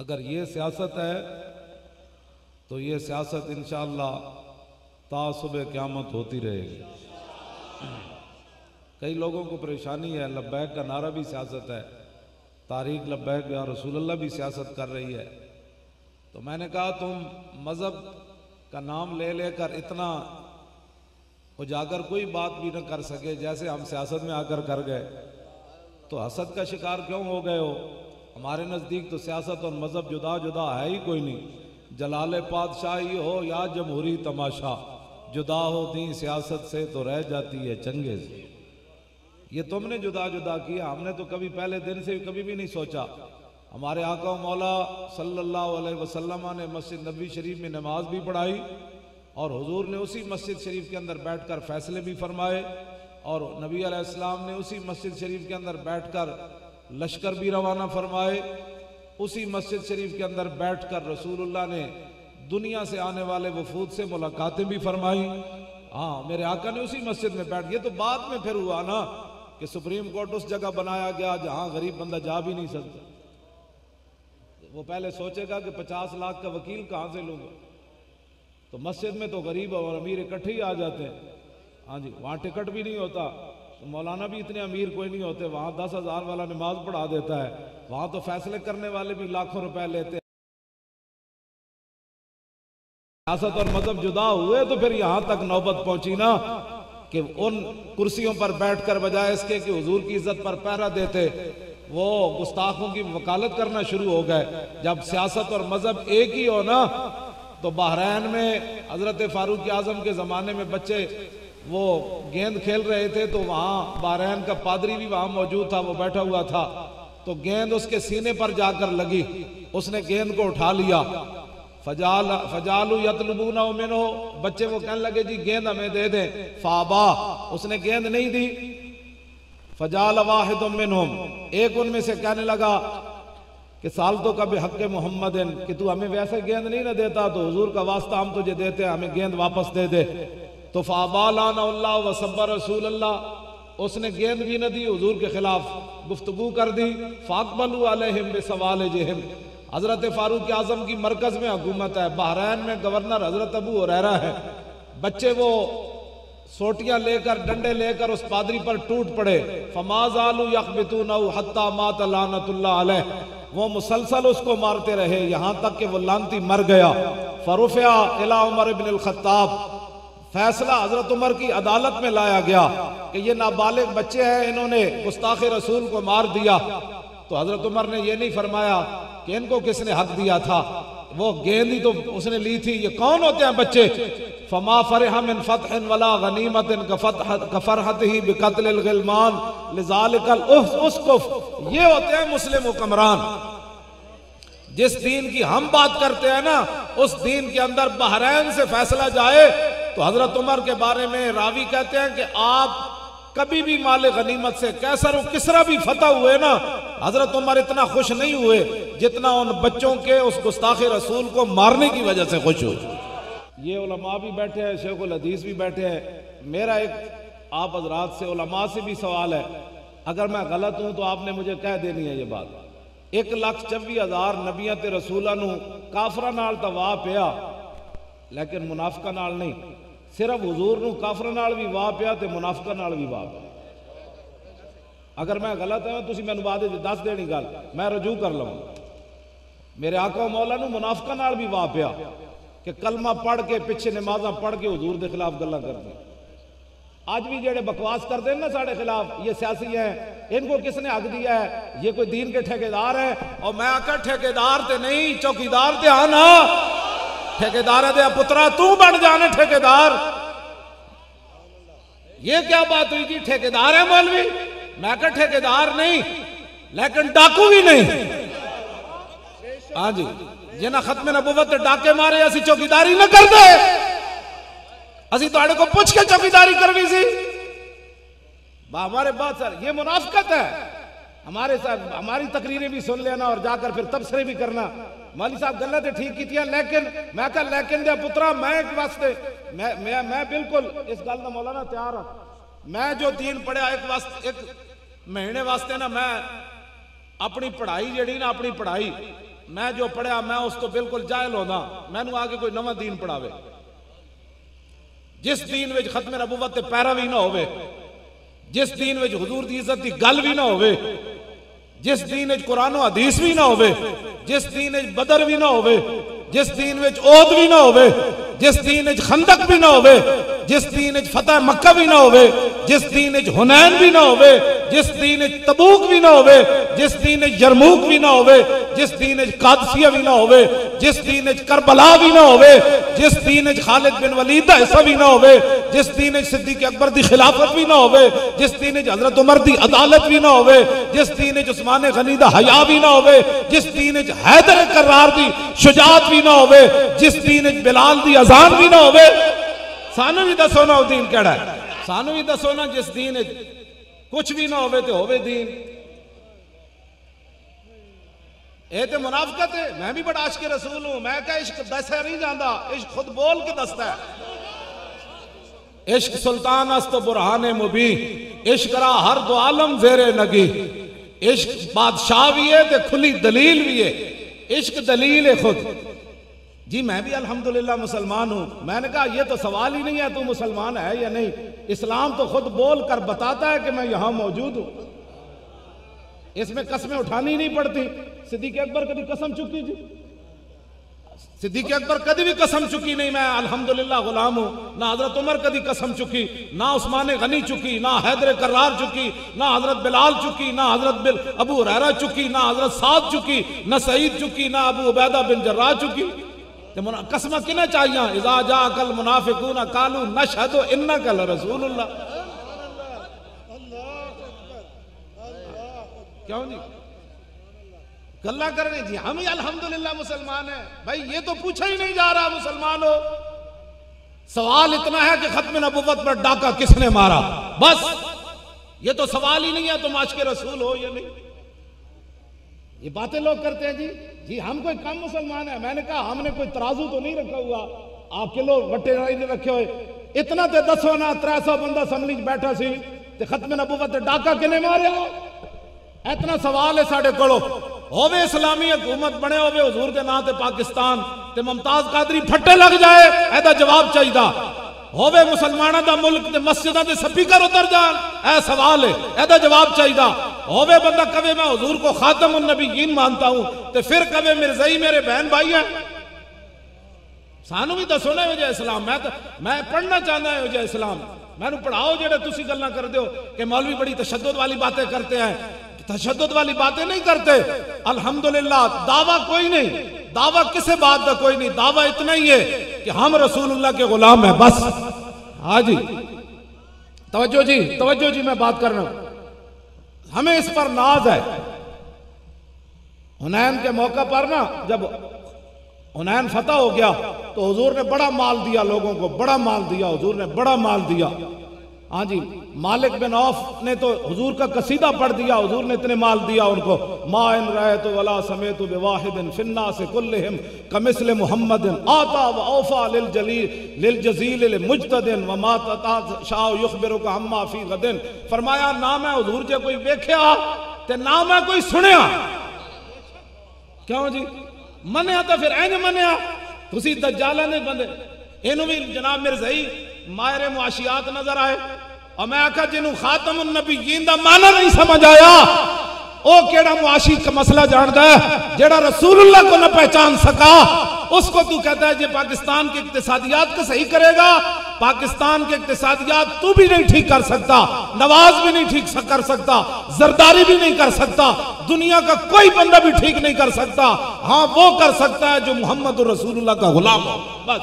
अगर ये सियासत है तो ये सियासत इंशाअल्लाह ता सुबह क़यामत होती रहेगी। कई लोगों को परेशानी है, लब्बैक का नारा भी सियासत है, तारीख लब्बैक या रसूलुल्लाह भी सियासत कर रही है। तो मैंने कहा तुम मज़हब का नाम ले लेकर इतना उजागर कोई बात भी न कर सके जैसे हम सियासत में आकर कर गए, तो हसद का शिकार क्यों हो गए हो? हमारे नज़दीक तो सियासत और मज़हब जुदा जुदा है ही कोई नहीं। जलाले पातशाही हो या जमहूरी तमाशा, जुदा हो दी सियासत से तो रह जाती है चंगेज़। ये तुमने जुदा जुदा किया, हमने तो कभी पहले दिन से कभी भी नहीं सोचा। हमारे आका मौला सल्लल्लाहु अलैहि वसल्लम ने मस्जिद नबी शरीफ में नमाज भी पढ़ाई और हुजूर ने उसी मस्जिद शरीफ के अंदर बैठकर फैसले भी फरमाए और नबी अलैहिस्सलाम ने उसी मस्जिद शरीफ के अंदर बैठकर लश्कर भी रवाना फरमाए। उसी मस्जिद शरीफ के अंदर बैठकर रसूलुल्लाह ने दुनिया से आने वाले वफूद से मुलाकातें भी फरमाई। हाँ, मेरे आका ने उसी मस्जिद में बैठ, ये तो बाद में फिर हुआ ना कि सुप्रीम कोर्ट उस जगह बनाया गया जहां गरीब बंदा जा भी नहीं सकता। वो पहले सोचेगा कि 50 लाख का वकील कहां से लूंगा, तो मस्जिद में तो गरीब और अमीर इकट्ठे ही आ जाते हैं। हाँ जी, वहाँ टिकट भी नहीं होता, तो मौलाना भी इतने अमीर कोई नहीं होते, वहाँ 10,000 वाला नमाज पढ़ा देता है, वहाँ तो फैसले करने वाले भी लाखों रुपए लेते हैं। सियासत और मजहब जुदा हुए तो फिर यहाँ तक नौबत पहुंची ना कि उन कुर्सियों पर बैठकर बजाय इसके कि हुजूर की इज्जत पर पहरा देते, वो गुस्ताखों की वकालत करना शुरू हो गए। जब सियासत और मजहब एक ही हो ना, तो बहरैन में हजरत फारूक आजम के ज़माने में बच्चे वो गेंद खेल रहे थे, तो वहाँ बहरैन का पादरी भी वहाँ मौजूद था, वो बैठा हुआ था, तो गेंद उसके सीने पर जाकर लगी, उसने गेंद को उठा लिया। फजालू यतलबूना मिन्हु, बच्चे वो कहने लगे जी गेंद हमें दे दें, फाबा, उसने गेंद नहीं दी। फजाल वाहिदुम मिन्हुम, एक उनमें से कहने लगा कि सालतो का बेहक़ मोहम्मदिन, कि तू हमें वैसे गेंद नहीं ना देता तो हुजूर का वास्ता हम तुझे देते, हमें गेंद वापस दे दे। तो फ़ाबालाना व सब्बर रसूलल्लाह, उसने गेंद भी न दी, हुजूर के खिलाफ गुफ्तगू कर दी। फ़ाक़बलू अलैहिम बिसवालिजिहिम, हज़रत फ़ारूक आज़म की मरकज़ में हुकूमत है, बहरैन में गवर्नर हज़रत अबू हुरैरा है। बच्चे वो सोटियां लेकर डंडे लेकर उस पादरी पर टूट पड़े। फमाज़ालू यक़बितूनहु हत्ता मात लानतुल्लाह अलैह, वो मुसलसल उसको मारते रहे यहाँ तक कि वो लानती मर गया। फ़रुफ़िया इला उमर इब्न अल-ख़त्ताब, फैसला हजरत उमर की अदालत में लाया गया कि ये नाबालिग बच्चे हैं, इन्होंने गुस्ताखे रसूल को मार दिया। तो हजरत उमर ने ये नहीं फरमाया कि इनको किसने हक दिया था, वो गेंद ही तो उसने ली थी, ये कौन होते हैं बच्चे। फमा फरह मिन फतहिन वला गनीमतिन कफरहतिही बिकत्लिल गिलमान लिज़ालिकल उसकुफ, ये होते हैं मुस्लिम हुक्मरान। जिस दीन की हम बात करते हैं ना, उस दीन के अंदर बहरैन से फैसला जाए तो हजरत उमर के बारे में रावी कहते हैं कि आप कभी भी माले गनीमत से कैसर और किसरा भी फतह हुए ना, हजरत उमर इतना खुश नहीं हुए जितना उन बच्चों के उस गुस्ताखे रसूल को मारने की वजह से खुश हुए। ये उलमा भी बैठे हैं, शेखुल हदीस भी बैठे हैं। मेरा एक आप हजरात से, उलमा से भी सवाल है, अगर मैं गलत हूं तो आपने मुझे कह देनी है ये बात। 1,24,000 नबियां ते रसूलां नूं काफरां नाल तां वाह पिया, लेकिन मुनाफिकां नाल नहीं। सिर्फ हुजूर नूं काफरां नाल भी वाह पिया ते मुनाफिकां नाल भी वाह पिया। अगर मैं गलत है तुसीं मैनूं बाद विच दस देनी गल, मैं रजू कर लवां। मेरे आका मौला नूं मुनाफिकां नाल भी वाह पिया कि कलमा पढ़ के पिछे नमाज़ां पढ़ के हुजूर के खिलाफ गल्लां करदे। आज भी जेड़े बकवास करते हैं ना साढ़े खिलाफ, ये सियासी हैं, इनको किसने हक दिया है? ये कोई दीन के ठेकेदार है? और मैं आकर ठेकेदार ते नहीं चौकीदार ते आना, ठेकेदार दे पुत्रा तू बन जाने ठेकेदार। ये क्या बात हुई जी, ठेकेदार है मौलवी? मैं कहा ठेकेदार नहीं लेकिन डाकू भी नहीं। हाँ जी, जिन्हें खत्म नबुवत डाके मारे असी चौकीदारी न कर दे, असी तुहाडे को पूछ के चौकीदारी करनी सी। हमारे बात सर ये मुनाफिकत है। हमारे साथ हमारी तकरीरें भी सुन लेना और जाकर फिर तबसरे भी करना, मौलवी साहब गल्लां ते ठीक कीतियां, लेकिन मैं कहा लेकिन दे पुत्रा मैं एक वास्ते मैं बिल्कुल इस गल दा मौलाना तैयार हाँ। मैं जो दीन पढ़िया एक महीने वास्ते ना, मैं अपनी पढ़ाई जी ना, अपनी पढ़ाई मैं जो पढ़िया मैं उस तो बिल्कुल जाहिल होना, मैनू आगे कोई नवा दीन पढ़ावे। जिस दीन विच खत्मे नबूवत ते पैरा भी ना होवे, जिस दीन विच हुजूर दी इज्जत दी गल भी ना होवे, जिस दीन विच कुरान और हदीस भी ना होवे, जिस दीन विच बदर भी ना होवे, जिस दीन विच ओद भी ना होवे, जिस दीन विच खंदक भी ना होवे, जिस दीन विच फतह मक्का भी ना होवे, जिस दीन विच हुनैन भी ना होवे, जिस दीन विच तबूक भी ना होवे, जिस दीन विच यरमूक भी ना होवे, जिस दीन विच कादसिया भी ना होवे, जिस दीन विच करबला भी ना होवे, जिस दीन विच खालिद बिन वलीद दा हिस्सा भी ना होवे, जिस दीन विच सिद्दीक अकबर दी खिलाफत भी ना होवे, जिस दीन विच हजरत उमर दी अदालत भी ना होवे, जिस दीन विच उस्मान गनी दा हया भी ना होवे, जिस दीन विच हैदर कर्रार दी शुजाअत भी ना होवे, जिस दीन विच बिलाल दी अजान भी ना होवे, सानू भी दसो ना वो दीन केड़ा है। सानू भी दसो ना जिस दीन विच कुछ भी ना होवे ते होवे दीन। ये तो मुनाफकत है। मैं भी बड़ा आशिक रसूल हूं, मैं क्या इश्क दसा नहीं जाता, इश्क खुद बोल के दसता है। इश्क सुल्तान अस्त बुरहान मुबी, इश्क रा हर दो आलम जेरे नगी, इश्क बादशाह भी है ते खुली दलील भी है, इश्क दलील है खुद। जी मैं भी अल्हम्दुलिल्लाह मुसलमान हूं। मैंने कहा ये तो सवाल ही नहीं है तू मुसलमान है या नहीं, इस्लाम तो खुद बोल कर बताता है कि मैं यहां मौजूद हूं, इसमें कसमें उठानी नहीं पड़ती। सिद्दीक अकबर कभी कसम चुकी जी? सिद्दीक अकबर कभी भी कसम चुकी नहीं, मैं अल्हम्दुलिल्लाह गुलाम हूं। ना हजरत उमर कभी कसम चुकी, ना उस्मान गनी चुकी, ना हैदर कर्रार चुकी, ना हजरत बिलाल चुकी, ना हजरत अबू हुरैरा चुकी, ना हजरत साद चुकी, ना सईद चुकी, ना अबू उबैदा बिन जर्राह चुकी। कसम किना चाहिए? इज़ा जाअकल मुनाफिकून कालू नशहदु इन्नका लरसूलुल्लाह। क्यों जी गल्ला करने जी? हम ही अल्हम्दुलिल्लाह मुसलमान हैं भाई, ये तो पूछा ही नहीं जा रहा मुसलमान हो। सवाल इतना है कि खत्म नबुव्वत पर डाका किसने मारा, बस ये तो सवाल ही नहीं है तुम आशिक रसूल हो या नहीं। ये बातें लोग करते हैं जी। जी हम कोई कम मुसलमान है? मैंने कहा हमने कोई तराजू तो नहीं रखा हुआ, आप किलो वट्टे नहीं रखे हुए। इतना तो दसो ना, 300 बंदा असम्बली बैठा सी ते खत्म नबुव्वत डाका किने मारिया? इतना सवाल है साढ़े कोलो। होवे इस्लामी हुकूमत बने होवे हुजूर दे नाम ते पाकिस्तान ते मुमताज कादरी फट्टे लग जाए, एदा जवाब चाहिए। होवे मुसलमाना दा मुल्क ते मस्जिदां दे स्पीकर उतर जान, ऐ सवाल है, एदा जवाब चाहिए। होवे बंदा कवे मैं हुजूर को खातमुन नबीयीन मानता हूं ते फिर कवे मिर्ज़ाई मेरे बहन भाई हैं। सानू भी दसो ना जो इस्लाम। मैं पढ़ना चाहता है जो इस्लाम, मैनू पढ़ाओ। जेड़े तुसी गल्लां करदे हो कि मौलवी बड़ी तशद्दुद वाली बातें करते हैं, तशद्दुद वाली बातें नहीं करते। अल्हम्दुलिल्लाह दावा कोई नहीं, दावा किसे बात का कोई नहीं, दावा इतना ही है कि हम रसूलुल्लाह के गुलाम हैं, बस। हाँ जी तवज्जो जी, तवज्जो जी, मैं बात कर रहा हूं। हमें इस पर नाज है। हुनैन के मौका पर ना, जब हुनैन फतह हो गया तो हुजूर ने बड़ा माल दिया लोगों को, बड़ा माल दिया हुजूर ने, बड़ा माल दिया। हाँ जी मालिक बिन औफ ने तो हुजूर का कसीदा पढ़ दिया, हुजूर ने इतने माल दिया उनको। मा इन रहतु वला समेतु बिवाहिदिन फिन्नास कुल्लिहिम कमिस्ल मुहम्मदिन आता व औफा लिल जलील लिल जजील लिल मुजतदिन व मा तता शाह युखबिरुका अम्मा फी गदिन। फरमाया ना मैं हुजूर जे कोई वेख्या ते ना मैं कोई सुनिया। क्यों जी मनिया तो फिर इंज मनिया, तुसी दज्जाला ने बंदे। इनू भी जनाब मिर्ज़ाई मायरे मुआशियात नजर आए और मैं आखा जिन्हों खातमुन नबीयीन दा माना नहीं समझ आया, ओ केड़ा मुआशी का मसला जानता है? जेड़ा रसूलुल्लाह को न पहचान सका उसको तू कहता है जे पाकिस्तान के इक्तिसादियात को सही करेगा। पाकिस्तान के इक्तिसादियात तू भी नहीं ठीक कर सकता, नवाज भी नहीं ठीक कर सकता, जरदारी भी नहीं कर सकता, दुनिया का कोई बंदा भी ठीक नहीं कर सकता। हाँ वो कर सकता है जो मोहम्मद रसूलुल्लाह का गुलाम हो, बस।